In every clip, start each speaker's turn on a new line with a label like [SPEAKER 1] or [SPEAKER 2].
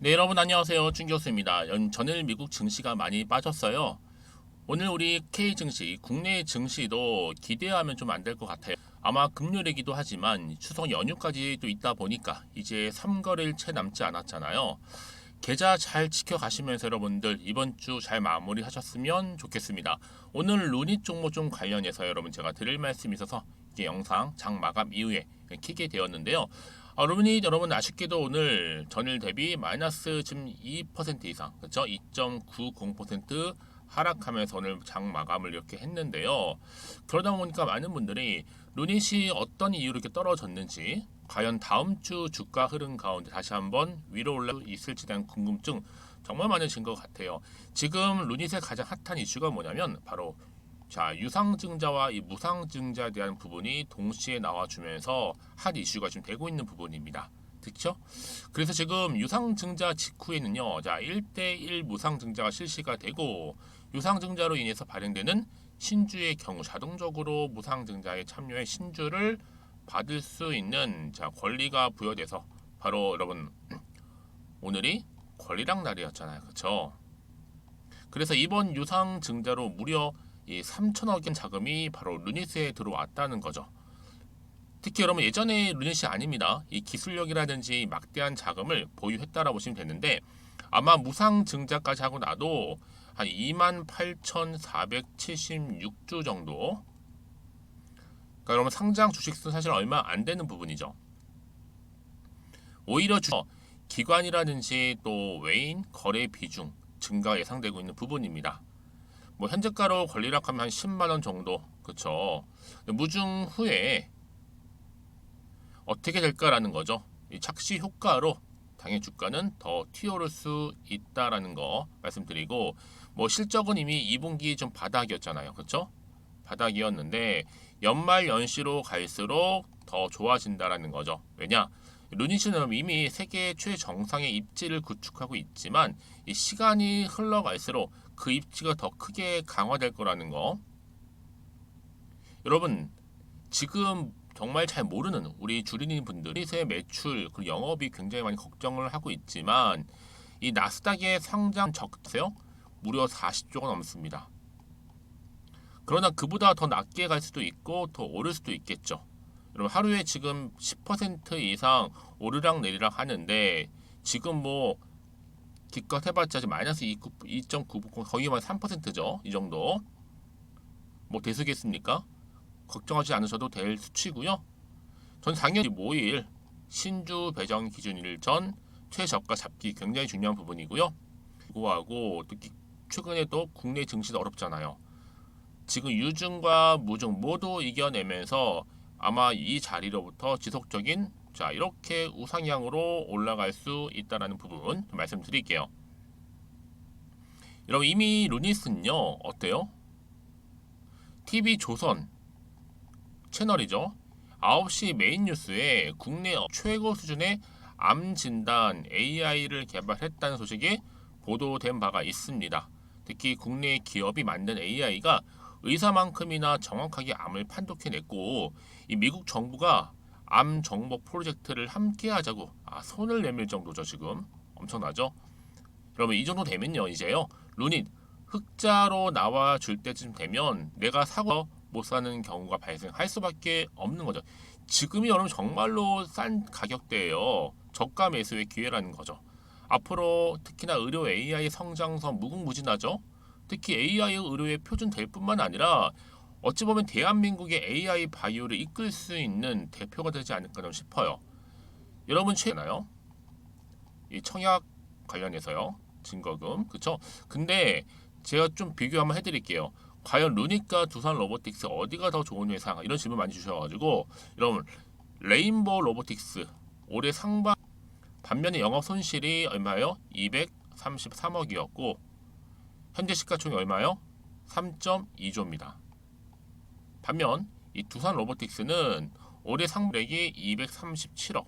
[SPEAKER 1] 네, 여러분 안녕하세요. 준 교수입니다. 전일 미국 증시가 많이 빠졌어요. 오늘 우리 K 증시, 국내 증시도 기대하면 좀 안 될 것 같아요. 아마 금요일이기도 하지만 추석 연휴까지 또 있다 보니까 이제 3거래일 채 남지 않았잖아요. 계좌 잘 지켜가시면서 여러분들 이번 주 잘 마무리하셨으면 좋겠습니다. 오늘 루닛 종목 좀 관련해서 여러분 제가 드릴 말씀이 있어서 이게 영상 장 마감 이후에 키게 되었는데요. 루닛 여러분 아쉽게도 오늘 전일 대비 마이너스 지금 2% 이상, 그렇죠? 2.90% 하락하면서 오늘 장 마감을 이렇게 했는데요. 그러다 보니까 많은 분들이 루닛이 어떤 이유로 이렇게 떨어졌는지, 과연 다음 주 주가 흐름 가운데 다시 한번 위로 올라 있을지 대한 궁금증 정말 많으신 것 같아요. 지금 루닛의 가장 핫한 이슈가 뭐냐면 바로 유상증자와 이 무상증자에 대한 부분이 동시에 나와주면서 핫 이슈가 지금 되고 있는 부분입니다. 그렇죠? 그래서 지금 유상증자 직후에는요, 1대1 무상증자가 실시가 되고 유상증자로 인해서 발행되는 신주의 경우 자동적으로 무상증자에 참여해 신주를 받을 수 있는 권리가 부여돼서 바로 여러분 오늘이 권리랑 날이었잖아요. 그렇죠? 그래서 이번 유상증자로 무려 이 3천억 원 자금이 바로 루닛에 들어왔다는 거죠. 특히 여러분 예전에 루닛이 아닙니다. 이 기술력이라든지 막대한 자금을 보유했다라고 보시면 되는데 아마 무상증자까지 하고 나도 한 28,476주 정도. 그러니까 여러분 상장 주식수는 사실 얼마 안 되는 부분이죠. 오히려 기관이라든지 또 외인 거래 비중 증가 예상되고 있는 부분입니다. 뭐 현재가로 권리락하면 한 10만 원 정도, 그렇죠. 무증 후에 어떻게 될까라는 거죠. 이 착시 효과로 당연 주가는 더 튀어오를 수 있다라는 거 말씀드리고, 뭐 실적은 이미 2분기 좀 바닥이었잖아요, 그렇죠? 바닥이었는데 연말 연시로 갈수록 더 좋아진다라는 거죠. 왜냐? 루닛은 이미 세계 최정상의 입지를 구축하고 있지만 이 시간이 흘러갈수록 그 입지가 더 크게 강화될 거라는 거. 여러분 지금 정말 잘 모르는 우리 주린이 분들이 새 매출 그리고 영업이 굉장히 많이 걱정을 하고 있지만 이 나스닥의 상장 적세요 무려 40조가 넘습니다. 그러나 그보다 더 낮게 갈 수도 있고 더 오를 수도 있겠죠. 여러분 하루에 지금 10% 이상 오르락 내리락 하는데 지금 뭐 기껏 해봤자 마이너스 2.9 거의 만 3%죠. 이 정도 뭐 대수겠습니까? 걱정하지 않으셔도 될 수치고요. 전 당연히 5일 신주 배정 기준일 전 최저가 잡기 굉장히 중요한 부분이고요. 그거하고 특히 최근에도 국내 증시도 어렵잖아요. 지금 유증과 무증 모두 이겨내면서 아마 이 자리로부터 지속적인 이렇게 우상향으로 올라갈 수 있다는 부분 말씀드릴게요. 여러분 이미 루닛은요 어때요? TV조선 채널이죠. 9시 메인 뉴스에 국내 최고 수준의 암 진단 AI를 개발했다는 소식이 보도된 바가 있습니다. 특히 국내 기업이 만든 AI가 의사만큼이나 정확하게 암을 판독해냈고 이 미국 정부가 암 정복 프로젝트를 함께 하자고 손을 내밀 정도죠. 지금 엄청나죠. 그러면 이 정도 되면요 이제요 루닛 흑자로 나와 줄 때쯤 되면 내가 사고 못 사는 경우가 발생할 수밖에 없는 거죠. 지금이 여러분 정말로 싼 가격대예요. 저가 매수의 기회라는 거죠. 앞으로 특히나 의료 AI 성장성 무궁무진하죠. 특히 AI 의료의 표준 될 뿐만 아니라 어찌 보면 대한민국의 AI 바이오를 이끌 수 있는 대표가 되지 않을까 싶어요. 여러분 최나요? 이 청약 관련해서요. 증거금, 그쵸? 근데 제가 좀 비교 한번 해드릴게요. 과연 루닛과 두산 로보틱스 어디가 더 좋은 회사? 이런 질문 많이 주셔가지고 여러분 레인보우 로보틱스 올해 상반 반면에 영업 손실이 얼마요? 233억이었고 현재 시가총액 얼마요? 3.2조입니다. 반면 이 두산 로보틱스는 올해 상반액이 237억.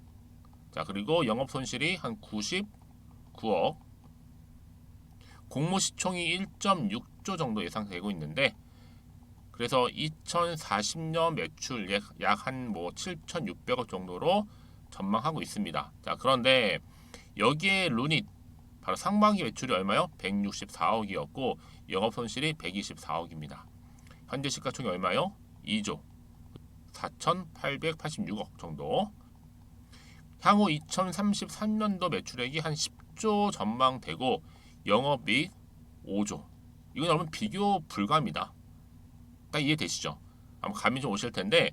[SPEAKER 1] 그리고 영업 손실이 한 99억. 공모시총이 1.6조 정도 예상되고 있는데 그래서 2040년 매출 약 한 뭐 7,600억 정도로 전망하고 있습니다. 그런데 여기에 루닛 바로 상반기 매출이 얼마요? 164억이었고 영업 손실이 124억입니다. 현재 시가총액 얼마요? 2조 4,886억 정도. 향후 2033년도 매출액이 한 10조 전망되고 영업이익 5조. 이건 여러분 비교 불가합니다. 딱 이해되시죠? 아마 감이 좀 오실 텐데,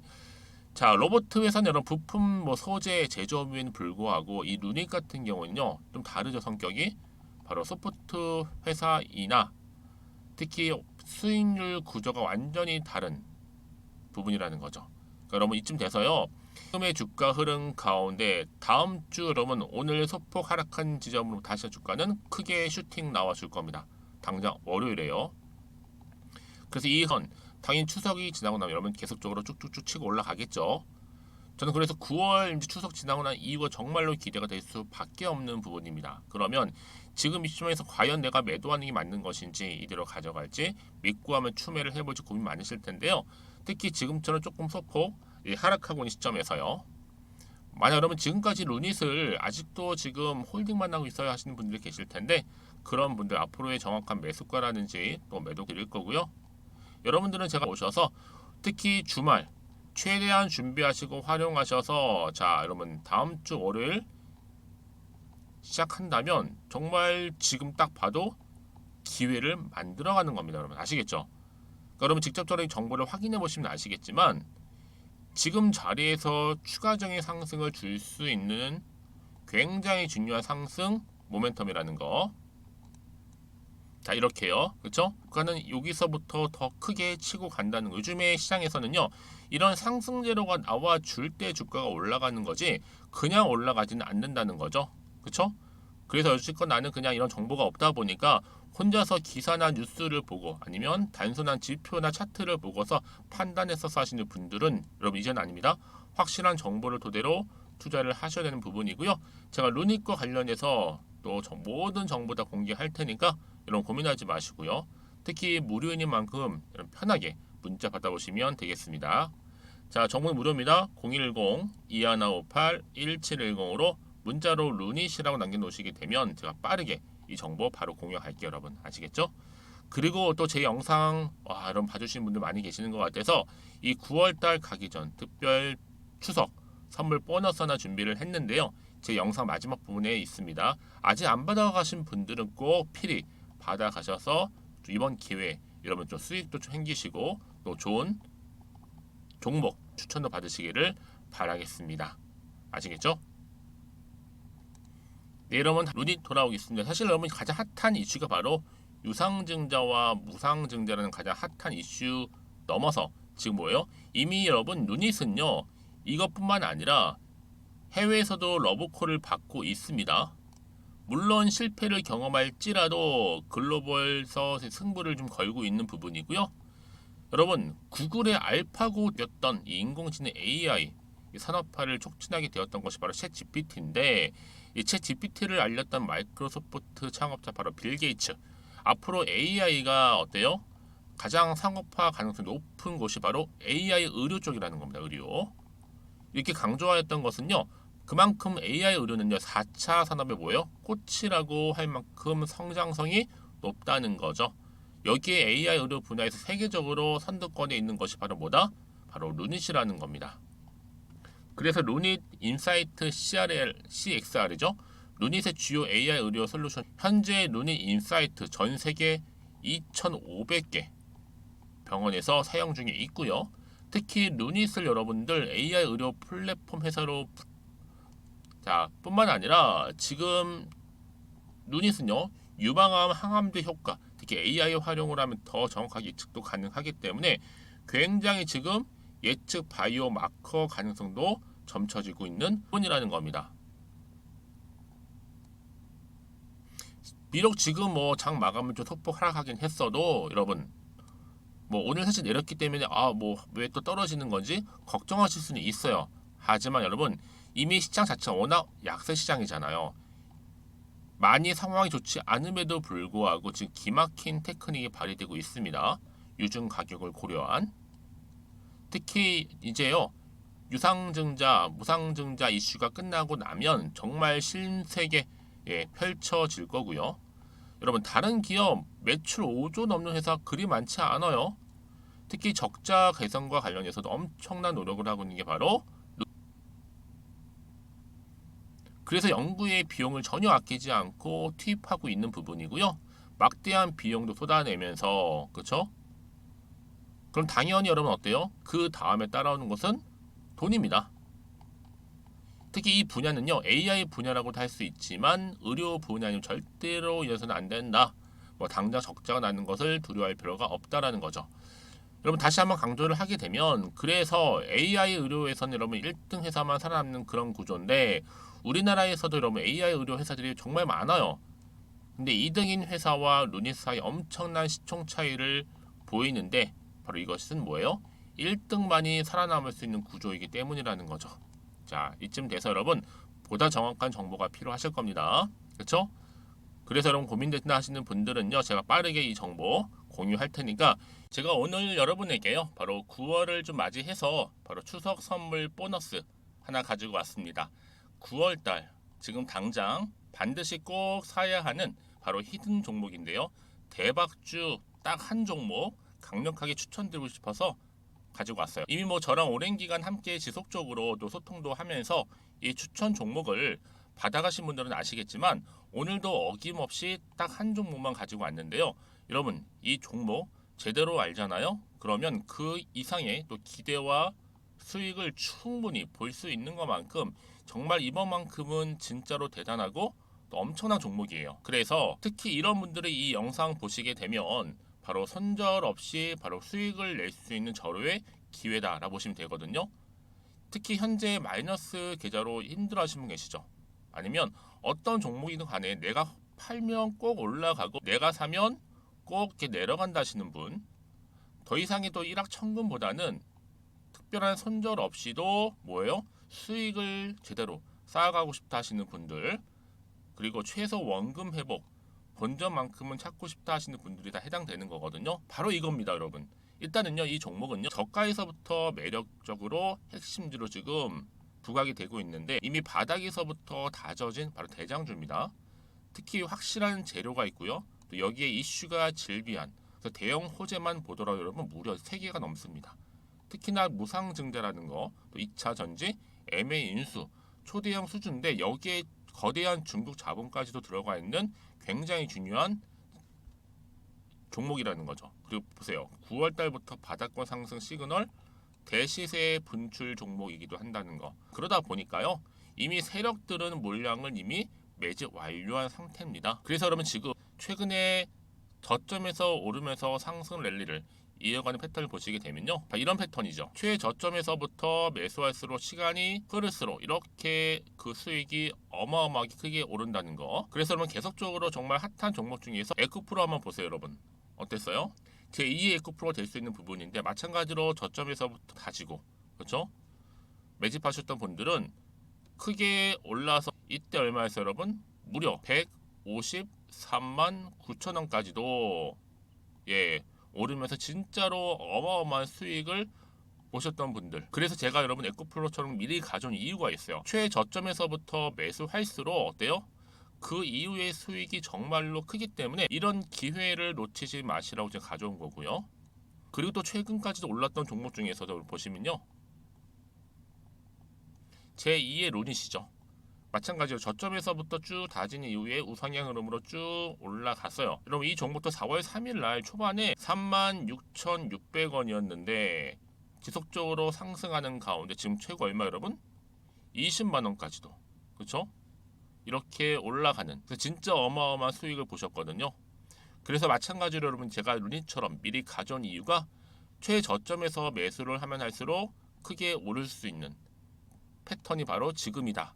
[SPEAKER 1] 자, 로봇 회사는 여러분 부품 소재 제조업에는 불구하고 이 루닛 같은 경우는요 좀 다르죠. 성격이 바로 소프트 회사이나 특히 수익률 구조가 완전히 다른 부분이라는 거죠. 그러니까 여러분 이쯤 돼서요 지금의 주가 흐름 가운데 다음 주 여러분 오늘 소폭 하락한 지점으로 다시 주가는 크게 슈팅 나와줄 겁니다. 당장 월요일에요. 그래서 이 선 당연히 추석이 지나고 나면 여러분 계속적으로 쭉쭉쭉 치고 올라가겠죠. 저는 그래서 9월 이제 추석 지나고 난 이후가 정말로 기대가 될 수밖에 없는 부분입니다. 그러면 지금 이 시점에서 과연 내가 매도하는 게 맞는 것인지 이대로 가져갈지 믿고 하면 추매를 해볼지 고민 많으실 텐데요. 특히 지금처럼 조금 소폭 하락하고 있는 시점에서요. 만약 여러분 지금까지 루닛을 아직도 지금 홀딩만 하고 있어야 하시는 분들이 계실 텐데 그런 분들 앞으로의 정확한 매수가라든지 또 매도 드릴 거고요. 여러분들은 제가 오셔서 특히 주말 최대한 준비하시고 활용하셔서 자 여러분 다음 주 월요일 시작한다면 정말 지금 딱 봐도 기회를 만들어가는 겁니다. 여러분 아시겠죠? 그러니까 여러분 직접적으로 정보를 확인해 보시면 아시겠지만 지금 자리에서 추가적인 상승을 줄 수 있는 굉장히 중요한 상승 모멘텀이라는 거. 자 이렇게요. 그렇죠? 그러니까는 여기서부터 더 크게 치고 간다는 거. 요즘에 시장에서는요. 이런 상승 재료가 나와 줄 때 주가가 올라가는 거지 그냥 올라가지는 않는다는 거죠. 그렇죠? 그래서 여지껏 나는 그냥 이런 정보가 없다 보니까 혼자서 기사나 뉴스를 보고 아니면 단순한 지표나 차트를 보고서 판단해서 하시는 분들은 여러분 이제는 아닙니다. 확실한 정보를 토대로 투자를 하셔야 되는 부분이고요. 제가 루닛과 관련해서 또 모든 정보 다 공개할 테니까 이런 고민하지 마시고요. 특히 무료인 만큼 편하게 문자 받아보시면 되겠습니다. 자, 정보는 무료입니다. 010-2158-1710으로 문자로 루닛이라고 남겨놓으시게 되면 제가 빠르게 이 정보 바로 공유할게요. 여러분 아시겠죠? 그리고 또 제 영상 여러분 봐주시는 분들 많이 계시는 것 같아서 이 9월달 가기 전 특별 추석 선물 보너스 하나 준비를 했는데요. 제 영상 마지막 부분에 있습니다. 아직 안 받아가신 분들은 꼭 필히 받아가셔서 이번 기회에 여러분 좀 수익도 좀 챙기시고 또 좋은 종목 추천도 받으시기를 바라겠습니다. 아시겠죠? 네, 여러분 루닛 돌아오겠습니다. 사실 여러분 가장 핫한 이슈가 바로 유상증자와 무상증자라는 가장 핫한 이슈 넘어서 지금 뭐예요? 이미 여러분 루닛은요 이것뿐만 아니라 해외에서도 러브콜을 받고 있습니다. 물론 실패를 경험할지라도 글로벌에서 승부를 좀 걸고 있는 부분이고요. 여러분 구글의 알파고였던 이 인공지능 AI 산업화를 촉진하게 되었던 것이 바로 챗 GPT인데 이 챗 GPT를 알렸던 마이크로소프트 창업자 바로 빌 게이츠. 앞으로 AI가 어때요? 가장 상업화 가능성이 높은 곳이 바로 AI 의료 쪽이라는 겁니다. 의료. 이렇게 강조하였던 것은요. 그만큼 AI 의료는요. 4차 산업의 뭐예요? 꽃이라고 할 만큼 성장성이 높다는 거죠. 여기에 AI 의료 분야에서 세계적으로 선두권에 있는 것이 바로 뭐다? 바로 루닛이라는 겁니다. 그래서 루닛 인사이트 CXR이죠. 루닛의 주요 AI 의료 솔루션 현재 루닛 인사이트 전 세계 2,500개 병원에서 사용 중에 있고요. 특히 루닛을 여러분들 AI 의료 플랫폼 회사로 뿐만 아니라 지금 루닛은요 유방암 항암제 효과 특히 AI 활용을 하면 더 정확하게 예측도 가능하기 때문에 굉장히 지금 예측 바이오 마커 가능성도 점쳐지고 있는 부분이라는 겁니다. 비록 지금 장 마감을 좀 소폭 하락하긴 했어도 여러분 오늘 사실 내렸기 때문에 왜 또 떨어지는 건지 걱정하실 수는 있어요. 하지만 여러분 이미 시장 자체가 워낙 약세 시장이잖아요. 많이 상황이 좋지 않음에도 불구하고 지금 기막힌 테크닉이 발휘되고 있습니다. 유증 가격을 고려한 특히 이제요 유상증자, 무상증자 이슈가 끝나고 나면 정말 신세계 펼쳐질 거고요. 여러분 다른 기업 매출 5조 넘는 회사 그리 많지 않아요. 특히 적자 개선과 관련해서도 엄청난 노력을 하고 있는 게 바로 그래서 연구에 비용을 전혀 아끼지 않고 투입하고 있는 부분이고요. 막대한 비용도 쏟아내면서 그렇죠? 그럼 당연히 여러분 어때요? 그 다음에 따라오는 것은 돈입니다. 특히 이 분야는요 AI 분야라고도 할 수 있지만 의료 분야는 절대로 이어서는 안 된다. 뭐 당장 적자가 나는 것을 두려워할 필요가 없다라는 거죠. 여러분 다시 한번 강조를 하게 되면 그래서 AI 의료에서는 여러분 1등 회사만 살아남는 그런 구조인데 우리나라에서도 여러분 AI 의료 회사들이 정말 많아요. 근데 2등인 회사와 루닛 사이 엄청난 시총 차이를 보이는데 바로 이것은 뭐예요? 1등만이 살아남을 수 있는 구조이기 때문이라는 거죠. 자, 이쯤 돼서 여러분 보다 정확한 정보가 필요하실 겁니다. 그렇죠? 그래서 여러분 고민되나 하시는 분들은요 제가 빠르게 이 정보 공유할 테니까 제가 오늘 여러분에게요 바로 9월을 좀 맞이해서 바로 추석 선물 보너스 하나 가지고 왔습니다. 9월달 지금 당장 반드시 꼭 사야 하는 바로 히든 종목인데요. 대박주 딱 한 종목 강력하게 추천드리고 싶어서 가지고 왔어요. 이미 뭐 저랑 오랜 기간 함께 지속적으로 또 소통도 하면서 이 추천 종목을 받아가신 분들은 아시겠지만 오늘도 어김없이 딱 한 종목만 가지고 왔는데요. 여러분 이 종목 제대로 알잖아요. 그러면 그 이상의 또 기대와 수익을 충분히 볼 수 있는 것만큼 정말 이번만큼은 진짜로 대단하고 또 엄청난 종목이에요. 그래서 특히 이런 분들이 이 영상 보시게 되면 바로 손절 없이 바로 수익을 낼 수 있는 절호의 기회다라고 보시면 되거든요. 특히 현재 마이너스 계좌로 힘들어하시는 분 계시죠? 아니면 어떤 종목이든 간에 내가 팔면 꼭 올라가고 내가 사면 꼭 이렇게 내려간다 하시는 분, 더 이상의 또 일확천금보다는 특별한 손절 없이도 뭐예요? 수익을 제대로 쌓아가고 싶다 하시는 분들, 그리고 최소 원금 회복 본전만큼은 찾고 싶다 하시는 분들이 다 해당되는 거거든요. 바로 이겁니다, 여러분. 일단은요, 이 종목은요, 저가에서부터 매력적으로 핵심주로 지금 부각이 되고 있는데 이미 바닥에서부터 다져진 바로 대장주입니다. 특히 확실한 재료가 있고요. 또 여기에 이슈가 질비한 그래서 대형 호재만 보더라도 여러분 무려 3개가 넘습니다. 특히나 무상증자라는 거, 또 2차 전지, MA 인수, 초대형 수준인데 여기에 거대한 중국 자본까지도 들어가 있는 굉장히 중요한 종목이라는 거죠. 그리고 보세요. 9월 달부터 바닥권 상승 시그널 대시세 분출 종목이기도 한다는 거. 그러다 보니까요. 이미 세력들은 물량을 이미 매집 완료한 상태입니다. 그래서 여러분 지금 최근에 저점에서 오르면서 상승 랠리를 이어가는 패턴을 보시게 되면요. 이런 패턴이죠. 최저점에서부터 매수할수록 시간이 흐를수록 이렇게 그 수익이 어마어마하게 크게 오른다는 거. 그래서 여러분 계속적으로 정말 핫한 종목 중에서 에코프로 한번 보세요, 여러분. 어땠어요? 제2의 에코프로가 될 수 있는 부분인데 마찬가지로 저점에서부터 다지고 그렇죠? 매집하셨던 분들은 크게 올라서 이때 얼마였어요, 여러분? 무려 153만 9천 원까지도 오르면서 진짜로 어마어마한 수익을 보셨던 분들. 그래서 제가 여러분 에코프로처럼 미리 가져온 이유가 있어요. 최저점에서부터 매수할수록 어때요? 그 이후의 수익이 정말로 크기 때문에 이런 기회를 놓치지 마시라고 제가 가져온 거고요. 그리고 또 최근까지도 올랐던 종목 중에서도 보시면요. 제2의 루닛이죠. 마찬가지로 저점에서부터 쭉 다진 이후에 우상향 흐름으로 쭉 올라갔어요. 여러분 이 종목도 4월 3일 날 초반에 36,600원이었는데 지속적으로 상승하는 가운데 지금 최고 얼마 여러분? 20만 원까지도. 그렇죠? 이렇게 올라가는 그래서 진짜 어마어마한 수익을 보셨거든요. 그래서 마찬가지로 여러분 제가 루닛처럼 미리 가져온 이유가 최저점에서 매수를 하면 할수록 크게 오를 수 있는 패턴이 바로 지금이다.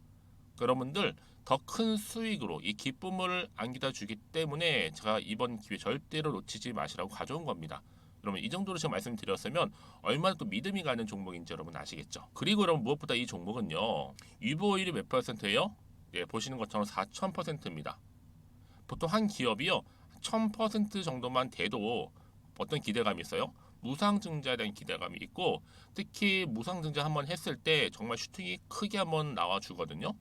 [SPEAKER 1] 여러분들 더 큰 수익으로 이 기쁨을 안겨다 주기 때문에 제가 이번 기회 절대로 놓치지 마시라고 가져온 겁니다. 여러분 이 정도로 제가 말씀드렸으면 얼마나 또 믿음이 가는 종목인지 여러분 아시겠죠? 그리고 여러분 무엇보다 이 종목은요. 유보율이 몇 %예요? 보시는 것처럼 4000%입니다. 보통 한 기업이요. 1000% 정도만 돼도 어떤 기대감이 있어요? 무상증자에 대한 기대감이 있고 특히 무상증자 한번 했을 때 정말 슈팅이 크게 한번 나와 주거든요.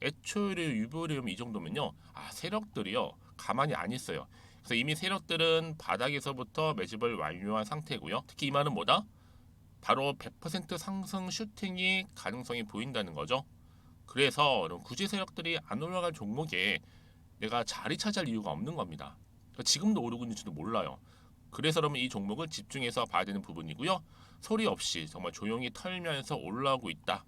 [SPEAKER 1] 애초에 유보리움 이 정도면요. 세력들이요. 가만히 안 있어요. 그래서 이미 세력들은 바닥에서부터 매집을 완료한 상태고요. 특히 이 말은 뭐다? 바로 100% 상승 슈팅이 가능성이 보인다는 거죠. 그래서 굳이 세력들이 안 올라갈 종목에 내가 자리 차지할 이유가 없는 겁니다. 그러니까 지금도 오르고 있는지도 몰라요. 그래서 그러면 이 종목을 집중해서 봐야 되는 부분이고요. 소리 없이 정말 조용히 털면서 올라오고 있다.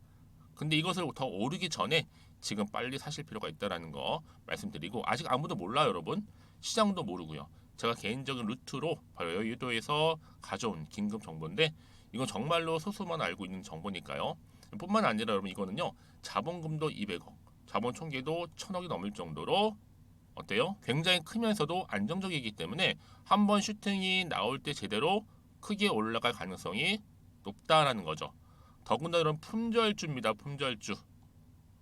[SPEAKER 1] 근데 이것을 더 오르기 전에 지금 빨리 사실 필요가 있다는 거 말씀드리고, 아직 아무도 몰라요, 여러분. 시장도 모르고요. 제가 개인적인 루트로 바로 여의도에서 가져온 긴급 정보인데, 이건 정말로 소수만 알고 있는 정보니까요. 뿐만 아니라 여러분, 이거는요, 자본금도 200억, 자본 총계도 1000억이 넘을 정도로 어때요? 굉장히 크면서도 안정적이기 때문에 한번 슈팅이 나올 때 제대로 크게 올라갈 가능성이 높다라는 거죠. 더군다나 이런 품절주입니다. 품절주.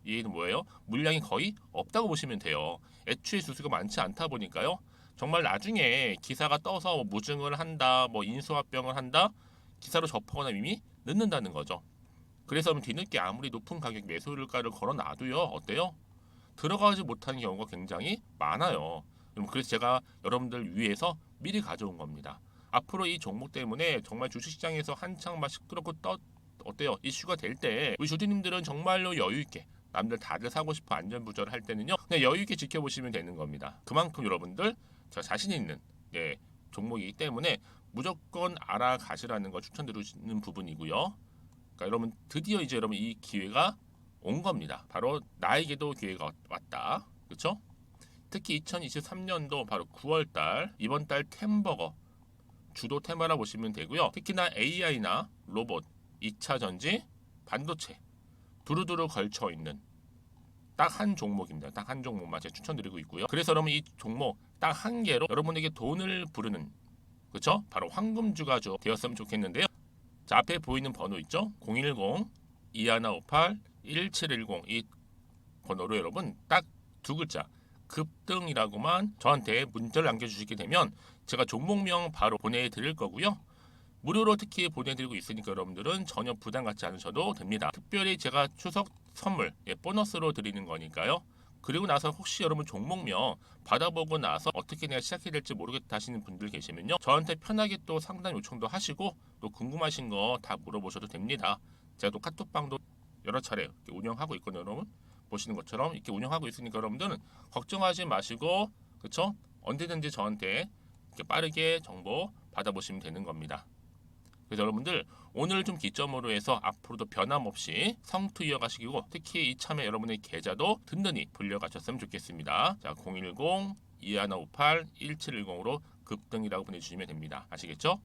[SPEAKER 1] 얘는 뭐예요? 물량이 거의 없다고 보시면 돼요. 애초에 수수가 많지 않다 보니까요. 정말 나중에 기사가 떠서 뭐 무증을 한다, 뭐 인수합병을 한다, 기사로 접하거나 이미 늦는다는 거죠. 그래서 뒤늦게 아무리 높은 가격 매수가를 걸어놔도요, 어때요? 들어가지 못하는 경우가 굉장히 많아요. 그래서 제가 여러분들 위해서 미리 가져온 겁니다. 앞으로 이 종목 때문에 정말 주식시장에서 한창 막 시끄럽고 어때요? 이슈가 될 때 우리 주주님들은 정말로 여유 있게, 남들 다들 사고 싶어 안전부절을 할 때는요, 그냥 여유 있게 지켜보시면 되는 겁니다. 그만큼 여러분들 제가 자신 있는 종목이기 때문에 무조건 알아가시라는 걸 추천드리는 부분이고요. 그러니까 여러분 드디어 이제 여러분 이 기회가 온 겁니다. 바로 나에게도 기회가 왔다. 그렇죠? 특히 2023년도 바로 9월달, 이번 달 템버거 주도 테마라 보시면 되고요. 특히나 AI나 로봇, 2차 전지, 반도체 두루두루 걸쳐 있는 딱 한 종목입니다. 딱 한 종목만 제가 추천드리고 있고요. 그래서 여러분 이 종목 딱 한 개로 여러분에게 돈을 부르는, 그렇죠? 바로 황금주가죠 되었으면 좋겠는데요. 자, 앞에 보이는 번호 있죠? 010-2158-1710 이 번호로 여러분 딱 두 글자 급등이라고만 저한테 문자를 남겨주시게 되면 제가 종목명 바로 보내드릴 거고요. 무료로 특히 보내드리고 있으니까 여러분들은 전혀 부담 갖지 않으셔도 됩니다. 특별히 제가 추석 선물 보너스로 드리는 거니까요. 그리고 나서 혹시 여러분 종목명 받아보고 나서 어떻게 내가 시작해야 될지 모르겠다 하시는 분들 계시면요, 저한테 편하게 또 상담 요청도 하시고 또 궁금하신 거 다 물어보셔도 됩니다. 제가 또 카톡방도 여러 차례 운영하고 있거든요. 여러분 보시는 것처럼 이렇게 운영하고 있으니까 여러분들은 걱정하지 마시고, 그렇죠? 언제든지 저한테 이렇게 빠르게 정보 받아보시면 되는 겁니다. 그래서 여러분들 오늘 좀 기점으로 해서 앞으로도 변함없이 성투 이어가시고, 특히 이참에 여러분의 계좌도 든든히 불려가셨으면 좋겠습니다. 자, 010-2158-1710으로 급등이라고 보내주시면 됩니다. 아시겠죠?